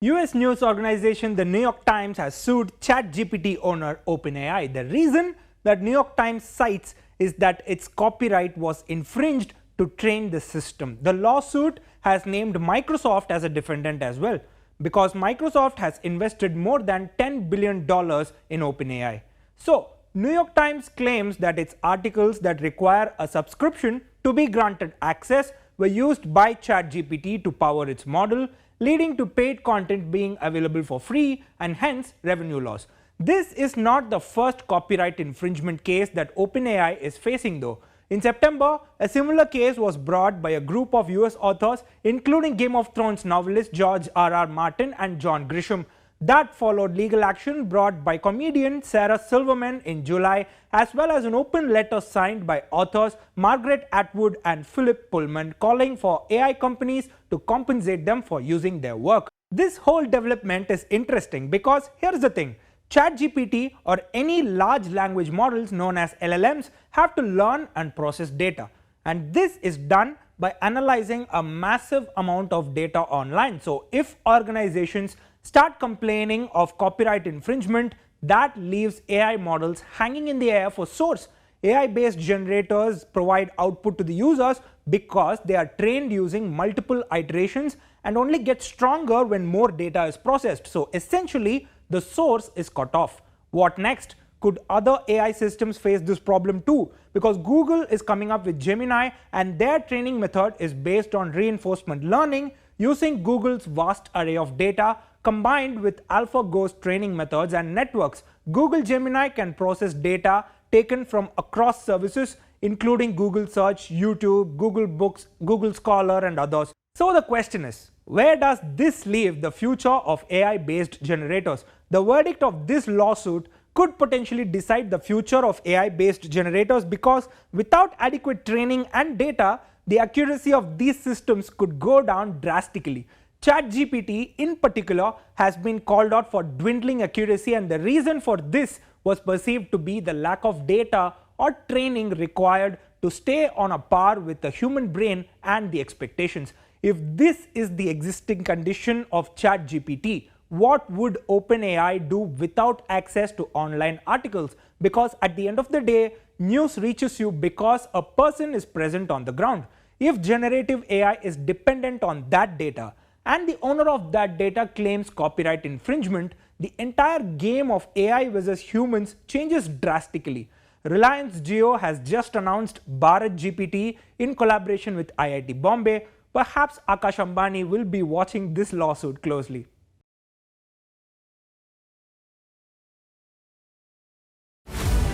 US news organization The New York Times has sued ChatGPT owner OpenAI. The reason that New York Times cites is that its copyright was infringed to train the system. The lawsuit has named Microsoft as a defendant as well, because Microsoft has invested more than $10 billion in OpenAI. So, New York Times claims that its articles that require a subscription to be granted access were used by ChatGPT to power its model, leading to paid content being available for free and hence revenue loss. This is not the first copyright infringement case that OpenAI is facing though. In September, a similar case was brought by a group of US authors, including Game of Thrones novelist George R.R. Martin and John Grisham. That followed legal action brought by comedian Sarah Silverman in July, as well as an open letter signed by authors Margaret Atwood and Philip Pullman calling for AI companies to compensate them for using their work. This whole development is interesting because here's the thing. ChatGPT or any large language models known as LLMs have to learn and process data, and this is done by analyzing a massive amount of data online. So if organizations start complaining of copyright infringement, that leaves AI models hanging in the air for source. AI-based generators provide output to the users because they are trained using multiple iterations and only get stronger when more data is processed. So essentially, the source is cut off. What next? Could other AI systems face this problem too? Because Google is coming up with Gemini, and their training method is based on reinforcement learning using Google's vast array of data combined with AlphaGo's training methods and networks. Google Gemini can process data taken from across services including Google Search, YouTube, Google Books, Google Scholar and others. So the question is, where does this leave the future of AI-based generators? The verdict of this lawsuit could potentially decide the future of AI-based generators because without adequate training and data, the accuracy of these systems could go down drastically. ChatGPT in particular has been called out for dwindling accuracy, and the reason for this was perceived to be the lack of data or training required to stay on a par with the human brain and the expectations. If this is the existing condition of ChatGPT, what would OpenAI do without access to online articles? Because at the end of the day, news reaches you because a person is present on the ground. If generative AI is dependent on that data, and the owner of that data claims copyright infringement, the entire game of AI versus humans changes drastically. Reliance Jio has just announced Bharat GPT in collaboration with IIT Bombay. Perhaps Akash Ambani will be watching this lawsuit closely.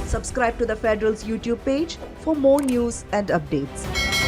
Subscribe to the Federal's YouTube page for more news and updates.